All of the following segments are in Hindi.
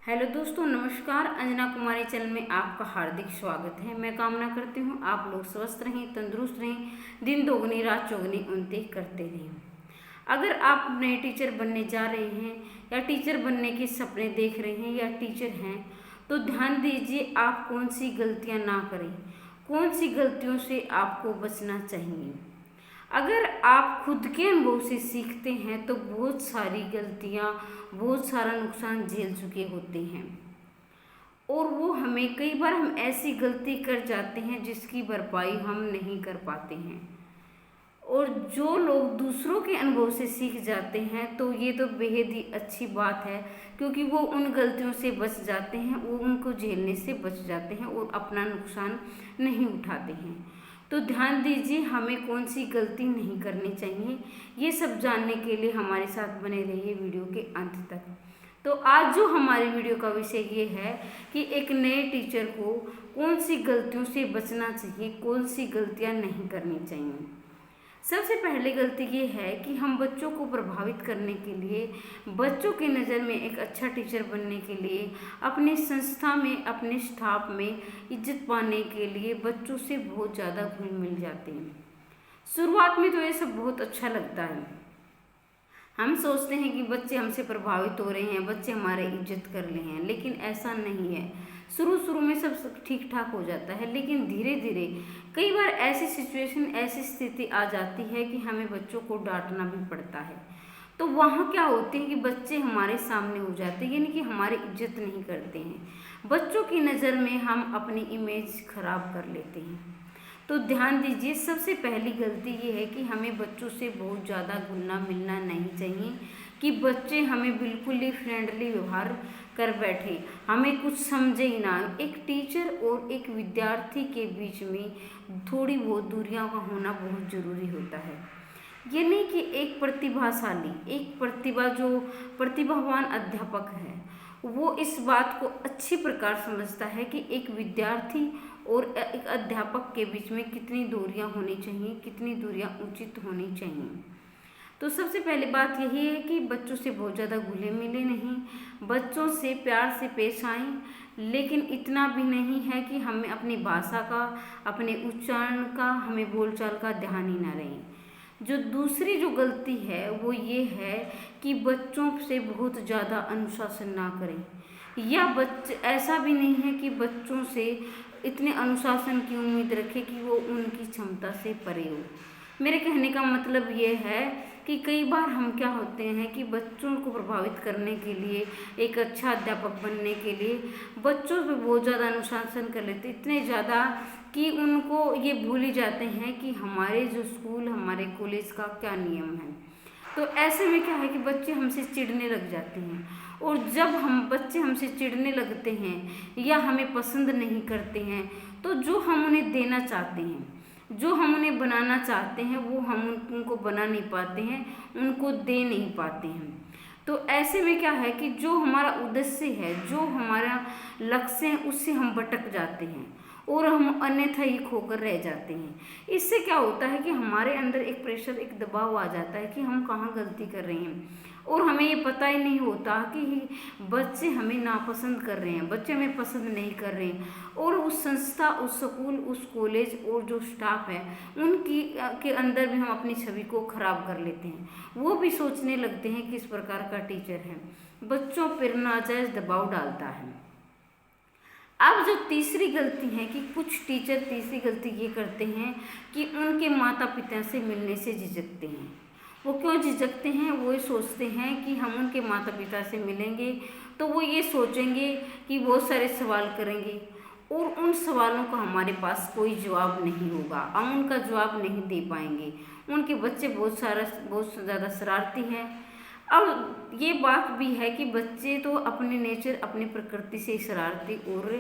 हेलो दोस्तों, नमस्कार। अंजना कुमारी चैनल में आपका हार्दिक स्वागत है। मैं कामना करती हूँ आप लोग स्वस्थ रहें, तंदुरुस्त रहें, दिन दोगुनी रात चौगुनी उन्नति करते रहें। अगर आप नए टीचर बनने जा रहे हैं या टीचर बनने के सपने देख रहे हैं या टीचर हैं, तो ध्यान दीजिए आप कौन सी गलतियाँ ना करें, कौन सी गलतियों से आपको बचना चाहिए। अगर आप खुद के अनुभव से सीखते हैं तो बहुत सारी गलतियाँ, बहुत सारा नुकसान झेल चुके होते हैं और वो हमें कई बार हम ऐसी गलती कर जाते हैं जिसकी भरपाई हम नहीं कर पाते हैं। और जो लोग दूसरों के अनुभव से सीख जाते हैं तो ये तो बेहद ही अच्छी बात है, क्योंकि वो उन गलतियों से बच जाते हैं, वो उनको झेलने से बच जाते हैं और अपना नुकसान नहीं उठाते हैं। तो ध्यान दीजिए हमें कौन सी गलती नहीं करनी चाहिए। ये सब जानने के लिए हमारे साथ बने रहिए वीडियो के अंत तक। तो आज जो हमारे वीडियो का विषय ये है कि एक नए टीचर को कौन सी गलतियों से बचना चाहिए, कौन सी गलतियां नहीं करनी चाहिए। सबसे पहली गलती ये है कि हम बच्चों को प्रभावित करने के लिए, बच्चों की नज़र में एक अच्छा टीचर बनने के लिए, अपनी संस्था में, अपने स्टाफ में इज्जत पाने के लिए बच्चों से बहुत ज़्यादा घुल मिल जाते हैं। शुरुआत में तो ये सब बहुत अच्छा लगता है। हम सोचते हैं कि बच्चे हमसे प्रभावित हो रहे हैं, बच्चे हमारे इज्जत कर रहे हैं, लेकिन ऐसा नहीं है। शुरू में सब ठीक ठाक हो जाता है, लेकिन धीरे धीरे कई बार ऐसी सिचुएशन, ऐसी स्थिति आ जाती है कि हमें बच्चों को डांटना भी पड़ता है। तो वहाँ क्या होते हैं कि बच्चे हमारे सामने हो जाते हैं, यानी कि हमारी इज्जत नहीं करते हैं। बच्चों की नज़र में हम अपनी इमेज खराब कर लेते हैं। तो ध्यान दीजिए, सबसे पहली गलती ये है कि हमें बच्चों से बहुत ज़्यादा घुलना मिलना नहीं चाहिए कि बच्चे हमें बिल्कुल ही फ्रेंडली व्यवहार कर बैठे, हमें कुछ समझे ही ना। एक टीचर और एक विद्यार्थी के बीच में थोड़ी बहुत दूरियां का होना बहुत ज़रूरी होता है। ये नहीं कि एक प्रतिभाशाली, एक जो प्रतिभावान अध्यापक है, वो इस बात को अच्छी प्रकार समझता है कि एक विद्यार्थी और एक अध्यापक के बीच में कितनी दूरियां होनी चाहिए, कितनी दूरियां उचित होनी चाहिए। तो सबसे पहली बात यही है कि बच्चों से बहुत ज़्यादा घुले मिले नहीं, बच्चों से प्यार से पेश आएँ, लेकिन इतना भी नहीं है कि हमें अपनी भाषा का, अपने उच्चारण का, हमें बोलचाल का ध्यान ही ना रहे। जो दूसरी जो गलती है वो ये है कि बच्चों से बहुत ज़्यादा अनुशासन ना करें, या ऐसा भी नहीं है कि बच्चों से इतने अनुशासन की उम्मीद रखें कि वो उनकी क्षमता से परे हो। मेरे कहने का मतलब ये है कि कई बार हम क्या होते हैं कि बच्चों को प्रभावित करने के लिए, एक अच्छा अध्यापक बनने के लिए बच्चों पे बहुत ज़्यादा अनुशासन कर लेते, इतने ज़्यादा कि उनको ये भूल ही जाते हैं कि हमारे जो स्कूल, हमारे कॉलेज का क्या नियम है। तो ऐसे में क्या है कि बच्चे हमसे चिढ़ने लग जाते हैं, और जब बच्चे हमसे चिढ़ने लगते हैं या हमें पसंद नहीं करते हैं, तो जो हम उन्हें देना चाहते हैं, जो हम उन्हें बनाना चाहते हैं, वो हम उनको बना नहीं पाते हैं, उनको दे नहीं पाते हैं। तो ऐसे में क्या है कि जो हमारा उद्देश्य है, जो हमारा लक्ष्य है, उससे हम भटक जाते हैं और हम अन्यथा ही खोकर रह जाते हैं। इससे क्या होता है कि हमारे अंदर एक प्रेशर, एक दबाव आ जाता है कि हम कहाँ गलती कर रहे हैं, और हमें ये पता ही नहीं होता कि बच्चे हमें नापसंद कर रहे हैं, बच्चे हमें पसंद नहीं कर रहे हैं, और उस संस्था, उस स्कूल, उस कॉलेज और जो स्टाफ है उनकी के अंदर भी हम अपनी छवि को खराब कर लेते हैं। वो भी सोचने लगते हैं कि इस प्रकार का टीचर है, बच्चों पर नाजायज़ दबाव डालता है। अब जो तीसरी गलती है कि कुछ टीचर तीसरी गलती ये करते हैं कि उनके माता पिता से मिलने से झिझकते हैं। वो क्यों झिझकते हैं? वो ये सोचते हैं कि हम उनके माता पिता से मिलेंगे तो वो ये सोचेंगे कि बहुत सारे सवाल करेंगे, और उन सवालों का हमारे पास कोई जवाब नहीं होगा, हम उनका जवाब नहीं दे पाएंगे। उनके बच्चे बहुत ज़्यादा शरारती हैं। अब ये बात भी है कि बच्चे तो अपने नेचर, अपनी प्रकृति से शरारती और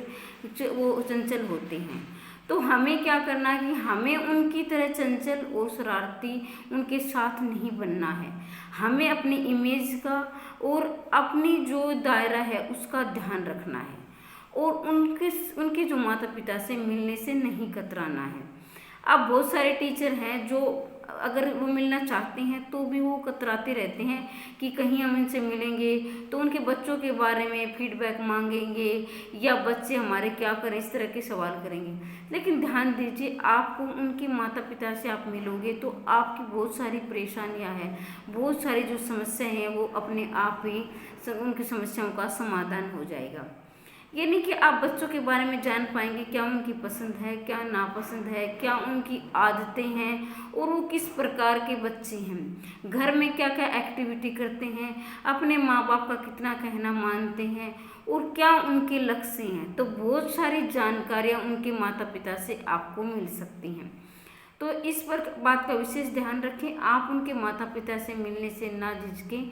वो चंचल होते हैं। तो हमें क्या करना है कि हमें उनकी तरह चंचल और शरारती उनके साथ नहीं बनना है। हमें अपनी इमेज का और अपनी जो दायरा है उसका ध्यान रखना है, और उनके जो माता पिता से मिलने से नहीं कतराना है। अब बहुत सारे टीचर हैं जो अगर वो मिलना चाहते हैं तो भी वो कतराते रहते हैं कि कहीं हम इनसे मिलेंगे तो उनके बच्चों के बारे में फीडबैक मांगेंगे या बच्चे हमारे क्या करें, इस तरह के सवाल करेंगे। लेकिन ध्यान दीजिए, आपको उनके माता पिता से आप मिलोगे तो आपकी बहुत सारी परेशानियां हैं, बहुत सारी जो समस्या हैं वो अपने आप ही उनकी समस्याओं का समाधान हो जाएगा। यानी कि आप बच्चों के बारे में जान पाएंगे क्या उनकी पसंद है, क्या नापसंद है, क्या उनकी आदतें हैं और वो किस प्रकार के बच्चे हैं, घर में क्या क्या एक्टिविटी करते हैं, अपने माँ बाप का कितना कहना मानते हैं और क्या उनके लक्ष्य हैं। तो बहुत सारी जानकारियाँ उनके माता पिता से आपको मिल सकती हैं। तो इस पर बात का विशेष ध्यान रखें, आप उनके माता पिता से मिलने से ना झिझकें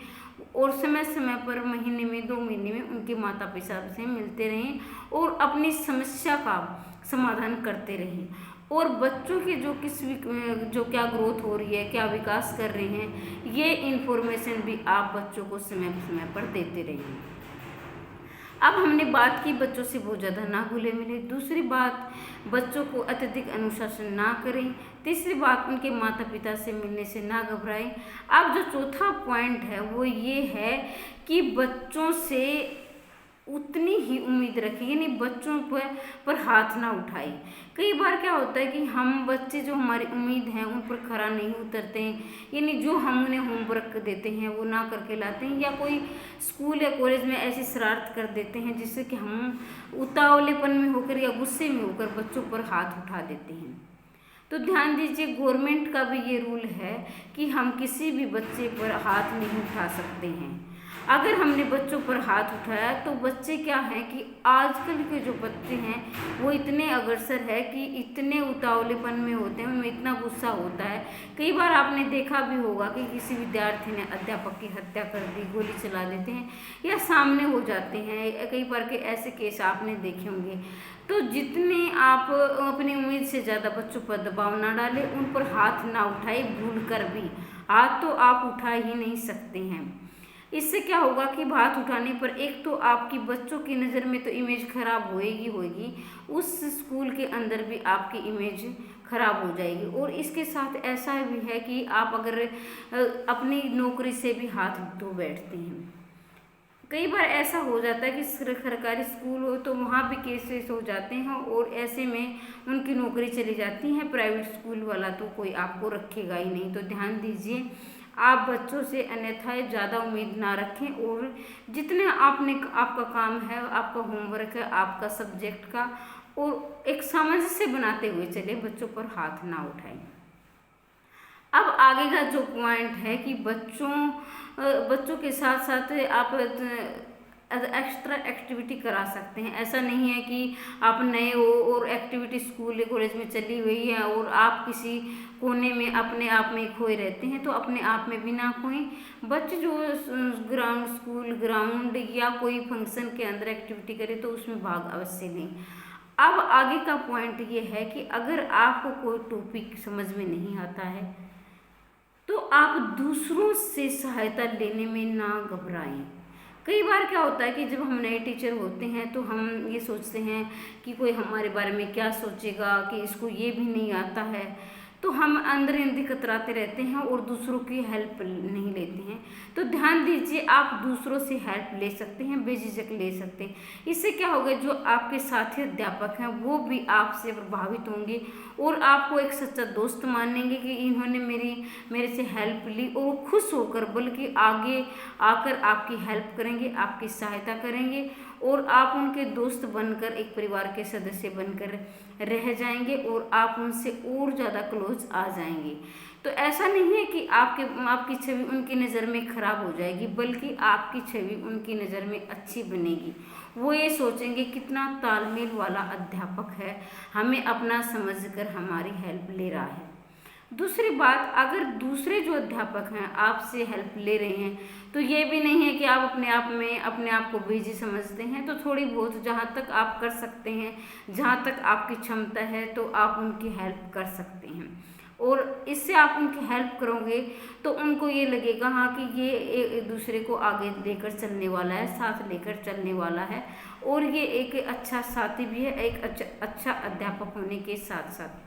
और समय समय पर महीने में 2 महीने में उनके माता पिता से मिलते रहें और अपनी समस्या का समाधान करते रहें। और बच्चों की जो क्या ग्रोथ हो रही है, क्या विकास कर रहे हैं, ये इन्फॉर्मेशन भी आप बच्चों को समय समय पर देते रहें। अब हमने बात की बच्चों से बहुत ज़्यादा ना घुले मिले। दूसरी बात, बच्चों को अत्यधिक अनुशासन ना करें। तीसरी बात, उनके माता पिता से मिलने से ना घबराएं। अब जो चौथा पॉइंट है वो ये है कि बच्चों से उतनी ही उम्मीद रखें, यानी बच्चों पर हाथ ना उठाएं। कई बार क्या होता है कि हम बच्चे जो हमारी उम्मीद हैं उन पर खरा नहीं उतरते हैं, यानी जो हम उन्हें होमवर्क देते हैं वो ना करके लाते हैं, या कोई स्कूल या कॉलेज में ऐसी शरारत कर देते हैं जिससे कि हम उतावलेपन में होकर या गुस्से में होकर बच्चों पर हाथ उठा देते हैं। तो ध्यान दीजिए, गवर्नमेंट का भी ये रूल है कि हम किसी भी बच्चे पर हाथ नहीं उठा सकते हैं। अगर हमने बच्चों पर हाथ उठाया तो बच्चे क्या हैं कि आजकल के जो बच्चे हैं वो इतने अग्रसर है कि इतने उतावलेपन में होते हैं, उनमें इतना गुस्सा होता है। कई बार आपने देखा भी होगा कि किसी विद्यार्थी ने अध्यापक की हत्या कर दी, गोली चला देते हैं या सामने हो जाते हैं। कई बार के ऐसे केस आपने देखे होंगे। तो जितने आप अपनी उम्मीद से ज़्यादा बच्चों पर दबाव ना डालें, उन पर हाथ ना उठाए, भूल कर भी हाथ तो आप उठा ही नहीं सकते हैं। इससे क्या होगा कि हाथ उठाने पर एक तो आपकी बच्चों की नज़र में तो इमेज खराब होएगी, उस स्कूल के अंदर भी आपकी इमेज खराब हो जाएगी। और इसके साथ ऐसा भी है कि आप अगर अपनी नौकरी से भी हाथ धो बैठते हैं। कई बार ऐसा हो जाता है कि सरकारी स्कूल हो तो वहाँ भी केसेस हो जाते हैं और ऐसे में उनकी नौकरी चली जाती है। प्राइवेट स्कूल वाला तो कोई आपको रखेगा ही नहीं। तो ध्यान दीजिए, आप बच्चों से अन्यथा ज़्यादा उम्मीद ना रखें और जितने आपका काम है, आपका होमवर्क है, आपका सब्जेक्ट का, और एक सामंजस्य बनाते हुए चले, बच्चों पर हाथ ना उठाएं। अब आगे का जो पॉइंट है कि बच्चों के साथ साथ आप एक्स्ट्रा एक्टिविटी करा सकते हैं। ऐसा नहीं है कि आप नए हो और एक्टिविटी स्कूल या कॉलेज में चली हुई है और आप किसी कोने में अपने आप में खोए रहते हैं, तो अपने आप में भी ना खोएं। बच्चे जो स्कूल ग्राउंड या कोई फंक्शन के अंदर एक्टिविटी करें तो उसमें भाग अवश्य लें। अब आगे का पॉइंट ये है कि अगर आपको कोई टॉपिक समझ में नहीं आता है तो आप दूसरों से सहायता लेने में ना घबराएं। कई बार क्या होता है कि जब हम नए टीचर होते हैं तो हम ये सोचते हैं कि कोई हमारे बारे में क्या सोचेगा, कि इसको ये भी नहीं आता है, तो हम अंदर अंदर कतराते रहते हैं और दूसरों की हेल्प नहीं लेते हैं। तो ध्यान दीजिए, आप दूसरों से हेल्प ले सकते हैं, बेझिझक ले सकते हैं। इससे क्या होगा, जो आपके साथी अध्यापक हैं वो भी आपसे प्रभावित होंगे और आपको एक सच्चा दोस्त मानेंगे कि इन्होंने मेरे से हेल्प ली, और वो खुश होकर बल्कि आगे आकर आपकी हेल्प करेंगे, आपकी सहायता करेंगे और आप उनके दोस्त बनकर एक परिवार के सदस्य बनकर रह जाएंगे और आप उनसे और ज़्यादा क्लोज आ जाएंगे। तो ऐसा नहीं है कि आपकी छवि उनकी नज़र में खराब हो जाएगी, बल्कि आपकी छवि उनकी नज़र में अच्छी बनेगी। वो ये सोचेंगे कितना तालमेल वाला अध्यापक है, हमें अपना समझकर हमारी हेल्प ले रहा है। दूसरी बात, अगर दूसरे जो अध्यापक हैं आपसे हेल्प ले रहे हैं तो ये भी नहीं है कि आप अपने आप को बिजी समझते हैं। तो थोड़ी बहुत जहाँ तक आप कर सकते हैं, जहाँ तक आपकी क्षमता है, तो आप उनकी हेल्प कर सकते हैं। और इससे आप उनकी हेल्प करोगे तो उनको ये लगेगा हाँ कि ये एक दूसरे को आगे लेकर चलने वाला है, साथ लेकर चलने वाला है, और ये एक अच्छा साथी भी है, एक अच्छा अध्यापक होने के साथ साथ।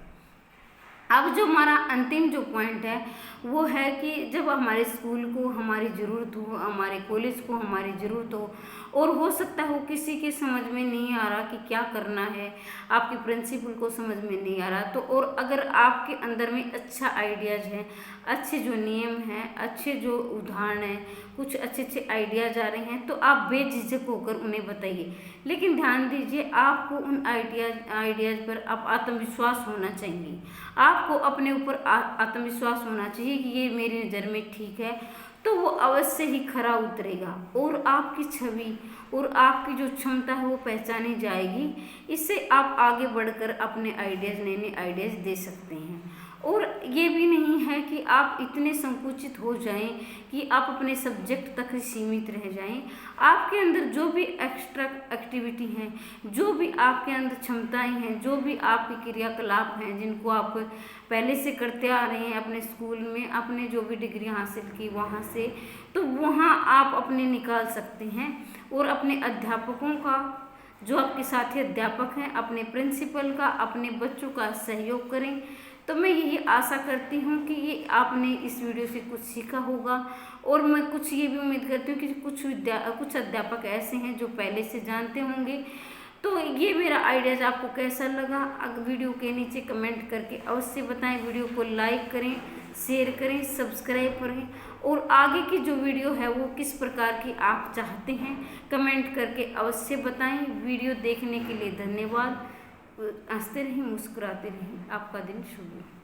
अब जो हमारा अंतिम जो पॉइंट है वो है कि जब हमारे स्कूल को हमारी ज़रूरत हो, हमारे कॉलेज को हमारी ज़रूरत हो, और हो सकता हो किसी के समझ में नहीं आ रहा कि क्या करना है, आपके प्रिंसिपल को समझ में नहीं आ रहा, तो और अगर आपके अंदर में अच्छा आइडियाज़ हैं, अच्छे जो नियम हैं, अच्छे जो उदाहरण हैं, कुछ अच्छे अच्छे आइडियाज आ रहे हैं, तो आप बेझिझक होकर उन्हें बताइए। लेकिन ध्यान दीजिए, आपको उन आइडियाज पर आप आत्मविश्वास होना चाहिए। आपको अपने ऊपर आत्मविश्वास होना चाहिए कि ये मेरी नज़र में ठीक है, तो वो अवश्य ही खरा उतरेगा और आपकी छवि और आपकी जो क्षमता है वो पहचानी जाएगी। इससे आप आगे बढ़कर अपने आइडियाज़, नए नए आइडियाज़ दे सकते हैं। और ये भी नहीं है कि आप इतने संकुचित हो जाएं कि आप अपने सब्जेक्ट तक ही सीमित रह जाएं। आपके अंदर जो भी एक्स्ट्रा एक्टिविटी हैं, जो भी आपके अंदर क्षमताएं हैं, जो भी आपके क्रियाकलाप हैं जिनको आप पहले से करते आ रहे हैं अपने स्कूल में, अपने जो भी डिग्री हासिल की वहाँ से, तो वहाँ आप अपने निकाल सकते हैं। और अपने अध्यापकों का, जो आपके साथी अध्यापक हैं, अपने प्रिंसिपल का, अपने बच्चों का सहयोग करें। तो मैं यही आशा करती हूँ कि ये आपने इस वीडियो से कुछ सीखा होगा, और मैं कुछ ये भी उम्मीद करती हूँ कि कुछ अध्यापक ऐसे हैं जो पहले से जानते होंगे। तो ये मेरा आइडियाज़ आपको कैसा लगा, अगर वीडियो के नीचे कमेंट करके अवश्य बताएं। वीडियो को लाइक करें, शेयर करें, सब्सक्राइब करें, और आगे की जो वीडियो है वो किस प्रकार की आप चाहते हैं कमेंट करके अवश्य बताएं। वीडियो देखने के लिए धन्यवाद। हंसते रहें, मुस्कुराते रहें। आपका दिन शुभ हो।